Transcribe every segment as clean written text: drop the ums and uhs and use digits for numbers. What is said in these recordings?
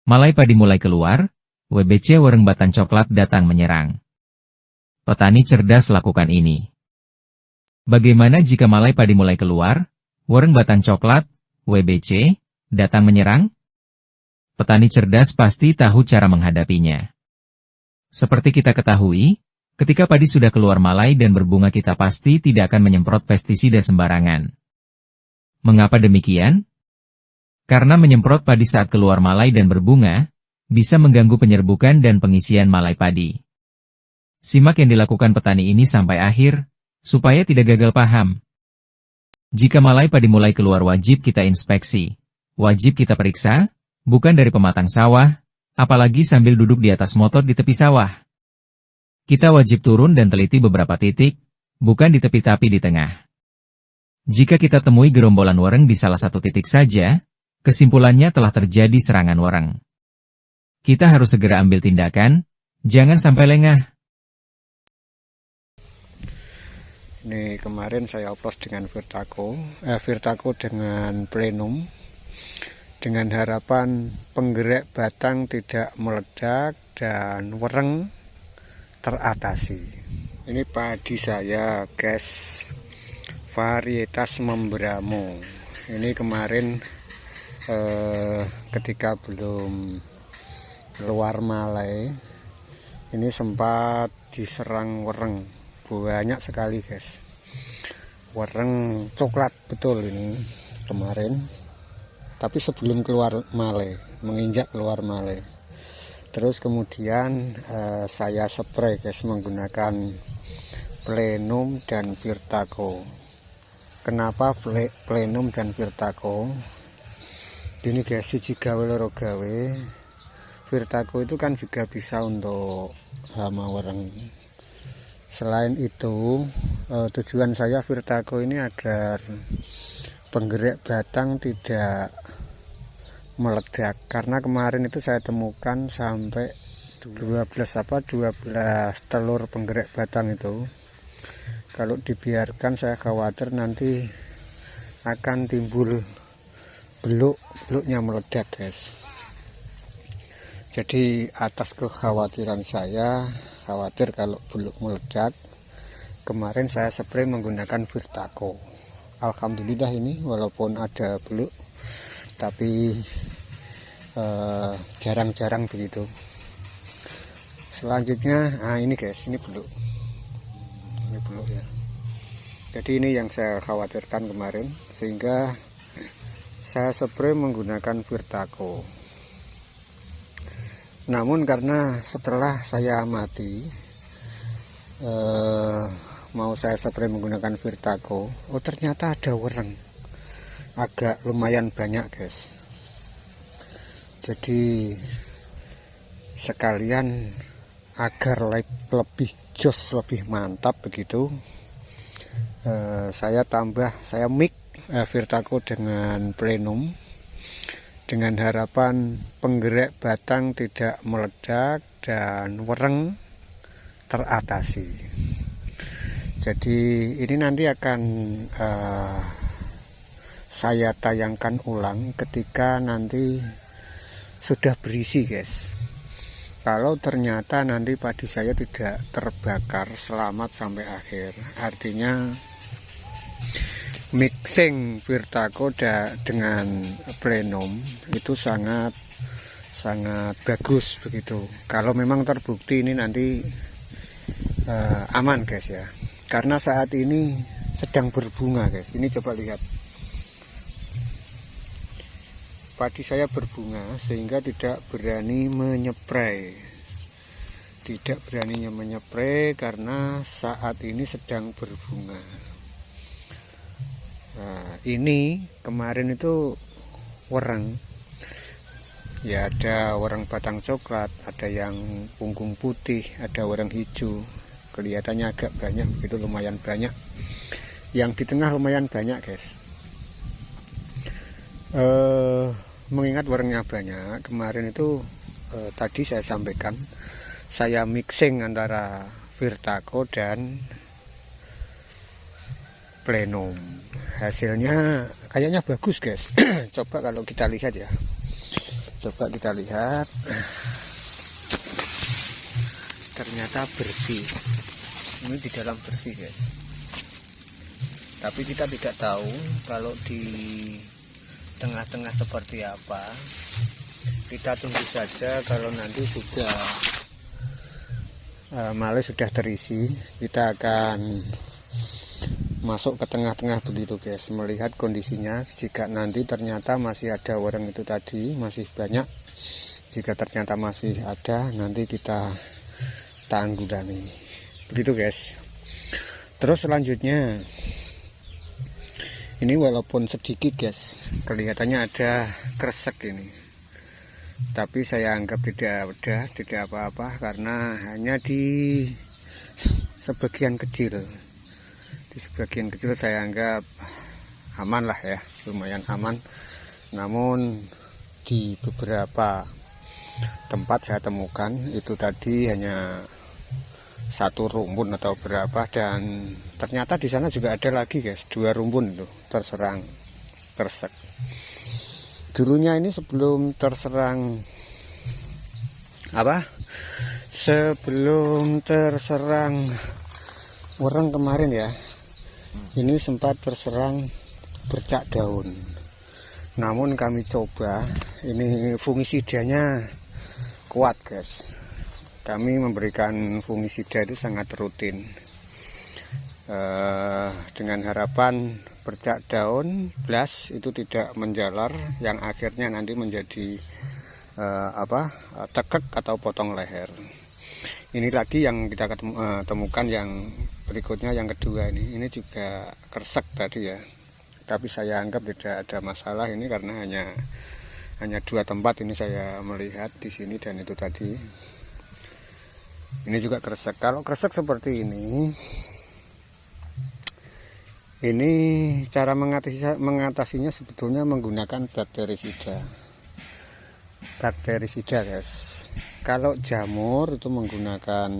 Malai padi mulai keluar, WBC wereng batang coklat datang menyerang. Petani cerdas lakukan ini. Bagaimana jika malai padi mulai keluar, wereng batang coklat, WBC, datang menyerang? Petani cerdas pasti tahu cara menghadapinya. Seperti kita ketahui, ketika padi sudah keluar malai dan berbunga kita pasti tidak akan menyemprot pestisida sembarangan. Mengapa demikian? Karena menyemprot padi saat keluar malai dan berbunga, bisa mengganggu penyerbukan dan pengisian malai padi. Simak yang dilakukan petani ini sampai akhir, supaya tidak gagal paham. Jika malai padi mulai keluar wajib kita inspeksi. Wajib kita periksa, bukan dari pematang sawah, apalagi sambil duduk di atas motor di tepi sawah. Kita wajib turun dan teliti beberapa titik, bukan di tepi tapi di tengah. Jika kita temui gerombolan wereng di salah satu titik saja, kesimpulannya telah terjadi serangan wereng. Kita harus segera ambil tindakan, jangan sampai lengah. Ini kemarin saya oplos dengan Virtaco dengan plenum, dengan harapan penggerak batang tidak meledak dan wereng teratasi. Ini padi saya guys, varietas Membramo. Ini kemarin ketika belum keluar malai, ini sempat diserang wereng. Banyak sekali guys, wereng coklat betul ini kemarin, tapi sebelum keluar malai, menginjak keluar malai. Terus kemudian saya spray guys menggunakan plenum dan Virtaco. Kenapa plenum dan Virtaco? Ini guys, siji gawe loro gawe. Virtaco itu kan juga bisa untuk hama wereng. Selain itu, tujuan saya Virtaco ini agar penggerak batang tidak meledak. Karena kemarin itu saya temukan sampai 12 telur penggerak batang itu. Kalau dibiarkan saya khawatir nanti akan timbul beluknya meledak guys. Jadi atas kekhawatiran saya, khawatir kalau beluk meledak, kemarin saya spray menggunakan Virtaco. Alhamdulillah ini walaupun ada beluk, tapi jarang-jarang begitu. Selanjutnya, ini guys, ini beluk ya. Jadi ini yang saya khawatirkan kemarin, sehingga saya spray menggunakan Virtaco. Namun karena setelah saya amati, mau saya spray menggunakan Virtaco, ternyata ada wereng, agak lumayan banyak guys. Jadi sekalian agar lebih jos, lebih mantap begitu, saya mix Virtaco dengan plenum, dengan harapan penggerak batang tidak meledak dan wereng teratasi. Jadi ini nanti akan saya tayangkan ulang ketika nanti sudah berisi guys. Kalau ternyata nanti padi saya tidak terbakar, selamat sampai akhir. Artinya mixing Virtaco dengan plenum itu sangat bagus begitu. Kalau memang terbukti ini nanti aman guys ya. Karena saat ini sedang berbunga guys. Ini coba lihat. Padi saya berbunga sehingga tidak berani menyepray. Tidak beraninya menyepray karena saat ini sedang berbunga. Nah, ini kemarin itu wereng ya, ada wereng batang coklat, ada yang punggung putih, ada wereng hijau, kelihatannya agak banyak, itu lumayan banyak. Yang di tengah lumayan banyak guys. Mengingat werengnya banyak, kemarin itu tadi saya sampaikan, saya mixing antara Virtaco dan plenum. Hasilnya kayaknya bagus guys. Coba kalau kita lihat ya, Coba kita lihat, ternyata bersih. Ini di dalam bersih guys, tapi kita tidak tahu kalau di tengah-tengah seperti apa. Kita tunggu saja, kalau nanti sudah malai sudah terisi, kita akan masuk ke tengah-tengah begitu guys, melihat kondisinya. Jika nanti ternyata masih ada orang itu tadi, masih banyak, jika ternyata masih ada, nanti kita tanggulangi begitu guys. Terus selanjutnya, ini walaupun sedikit guys, kelihatannya ada kresek ini, tapi saya anggap tidak apa-apa, karena hanya di sebagian kecil. Di sebagian kecil saya anggap aman lah ya, lumayan aman. Namun di beberapa tempat saya temukan itu tadi hanya satu rumpun atau berapa, dan ternyata di sana juga ada lagi guys, 2 rumpun itu terserang kresek. Dulunya ini sebelum terserang sebelum terserang orang kemarin ya, ini sempat terserang bercak daun. Namun kami coba, ini fungisidanya kuat guys. Kami memberikan fungisida itu sangat rutin, dengan harapan bercak daun blas itu tidak menjalar, yang akhirnya nanti menjadi tekek atau potong leher. Ini lagi yang kita temukan yang berikutnya, yang kedua ini juga kresek tadi ya, tapi saya anggap tidak ada masalah ini, karena hanya 2 tempat ini saya melihat, di sini dan itu tadi. Ini juga kresek. Kalau kresek seperti ini cara mengatasinya sebetulnya menggunakan bakterisida guys. Kalau jamur itu menggunakan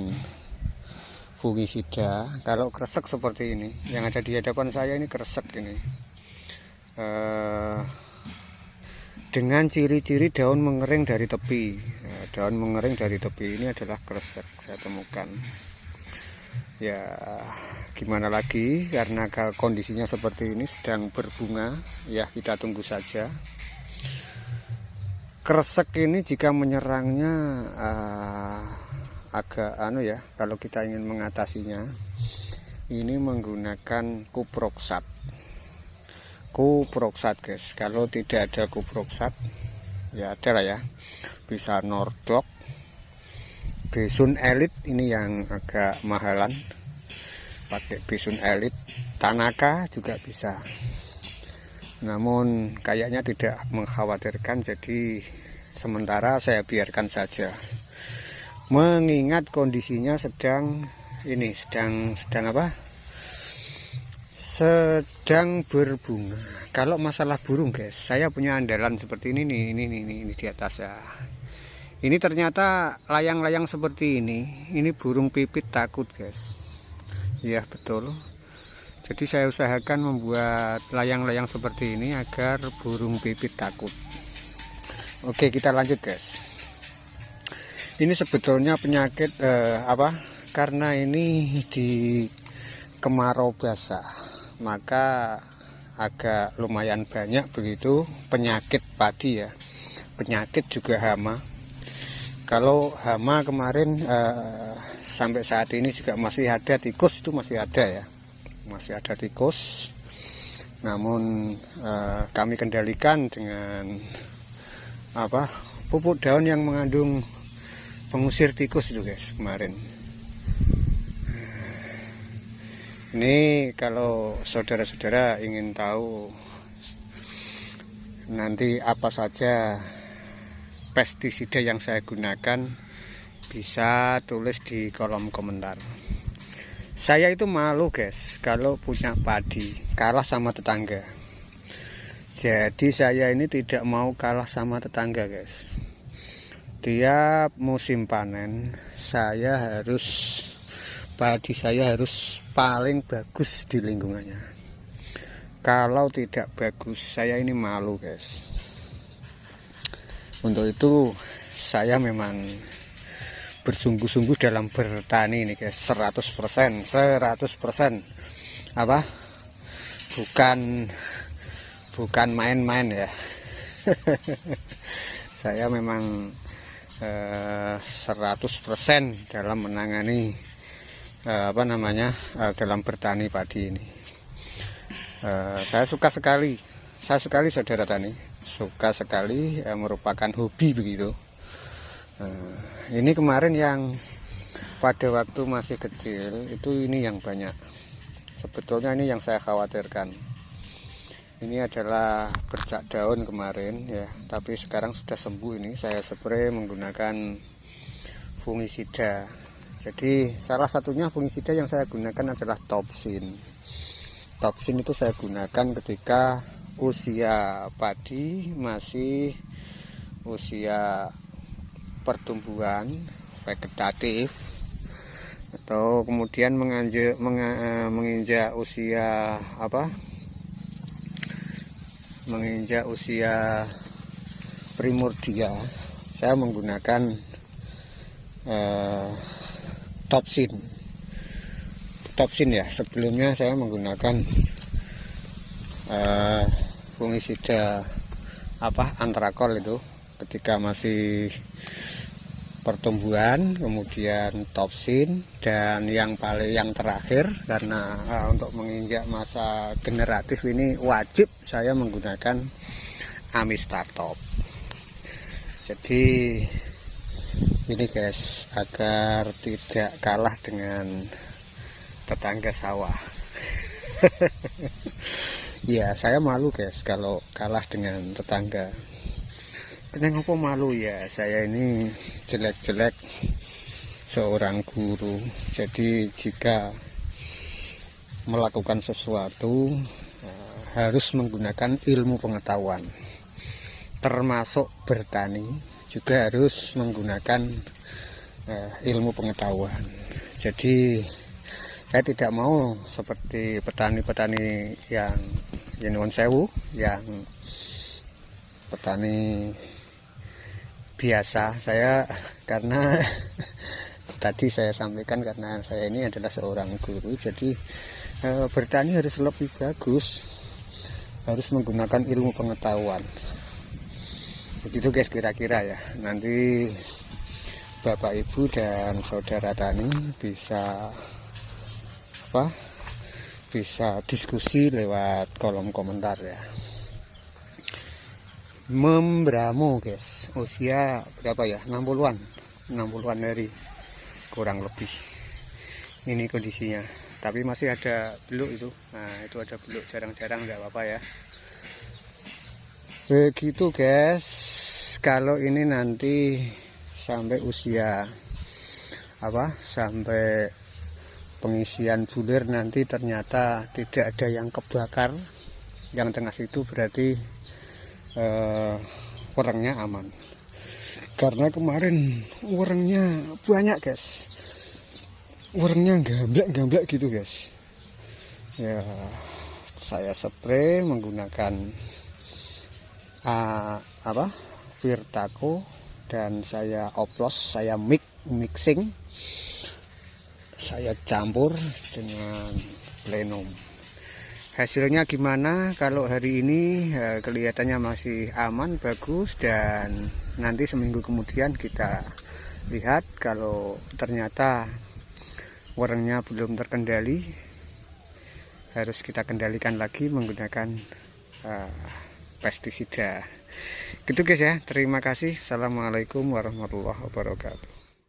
fungisida. Kalau kresek seperti ini, yang ada di hadapan saya ini kresek ini, dengan ciri-ciri daun mengering dari tepi. Daun mengering dari tepi ini adalah kresek saya temukan. Ya gimana lagi, karena kondisinya seperti ini sedang berbunga ya, kita tunggu saja. Kresek ini jika menyerangnya agak kalau kita ingin mengatasinya, ini menggunakan kuproksat guys. Kalau tidak ada kuproksat ya ada lah ya, bisa Nordok, Besun Elite, ini yang agak mahalan, pakai Besun Elite, Tanaka juga bisa. Namun kayaknya tidak mengkhawatirkan, jadi sementara saya biarkan saja, mengingat kondisinya sedang berbunga. Kalau masalah burung guys, saya punya andalan seperti ini nih, ini di atas ya. Ini ternyata layang-layang seperti ini burung pipit takut guys. Ya betul. Jadi saya usahakan membuat layang-layang seperti ini agar burung pipit takut. Oke, kita lanjut guys. Ini sebetulnya penyakit karena ini di kemarau basah, maka agak lumayan banyak begitu penyakit padi ya. Penyakit juga hama. Kalau hama kemarin sampai saat ini juga masih ada, tikus itu masih ada ya. Masih ada tikus, namun kami kendalikan dengan pupuk daun yang mengandung pengusir tikus itu guys kemarin. Ini kalau saudara-saudara ingin tahu nanti apa saja pestisida yang saya gunakan, bisa tulis di kolom komentar. Saya itu malu guys kalau punya padi kalah sama tetangga. Jadi saya ini tidak mau kalah sama tetangga guys. Tiap musim panen padi saya harus paling bagus di lingkungannya. Kalau tidak bagus, saya ini malu guys. Untuk itu saya memang bersungguh-sungguh dalam bertani ini guys, 100% apa, bukan main-main ya. Saya memang 100% dalam menangani dalam bertani padi ini. Saya suka sekali saudara tani, suka sekali, merupakan hobi begitu. Ini kemarin yang pada waktu masih kecil itu, ini yang banyak. Sebetulnya ini yang saya khawatirkan. Ini adalah bercak daun kemarin ya, tapi sekarang sudah sembuh. Ini saya spray menggunakan fungisida. Jadi salah satunya fungisida yang saya gunakan adalah Topsin. Topsin itu saya gunakan ketika usia padi masih usia pertumbuhan vegetatif, atau kemudian menginjak usia menginjak usia primordial. Saya menggunakan Topsin ya. Sebelumnya saya menggunakan fungisida antrakol itu ketika masih pertumbuhan, kemudian Topsin, dan yang terakhir karena untuk menginjak masa generatif ini wajib saya menggunakan Amistartop. Jadi ini guys, agar tidak kalah dengan tetangga sawah. Ya, saya malu guys kalau kalah dengan tetangga. Kenapa malu ya? Saya ini jelek-jelek seorang guru. Jadi jika melakukan sesuatu harus menggunakan ilmu pengetahuan. Termasuk bertani juga harus menggunakan ilmu pengetahuan. Jadi saya tidak mau seperti petani-petani yang nyuwun sewu, yang petani biasa. Saya karena tadi saya sampaikan, karena saya ini adalah seorang guru, jadi bertani harus lebih bagus, harus menggunakan ilmu pengetahuan. Begitu guys kira-kira ya. Nanti Bapak Ibu dan saudara tani bisa diskusi lewat kolom komentar ya. Membramo guys, usia berapa ya, 60-an hari kurang lebih. Ini kondisinya, tapi masih ada beluk itu. Nah itu ada beluk, jarang-jarang, nggak apa-apa ya. Begitu guys. Kalau ini nanti sampai usia sampai pengisian bulir, nanti ternyata tidak ada yang kebakar yang tengah situ, berarti warangnya aman. Karena kemarin warangnya banyak guys, warangnya gamblek gitu guys ya. Saya spray menggunakan Virtaco, dan saya oplos, saya mixing, saya campur dengan Plenum. Hasilnya gimana? Kalau hari ini kelihatannya masih aman, bagus, dan nanti seminggu kemudian kita lihat kalau ternyata warnanya belum terkendali, harus kita kendalikan lagi menggunakan pestisida. Gitu guys ya. Terima kasih. Assalamualaikum warahmatullahi wabarakatuh.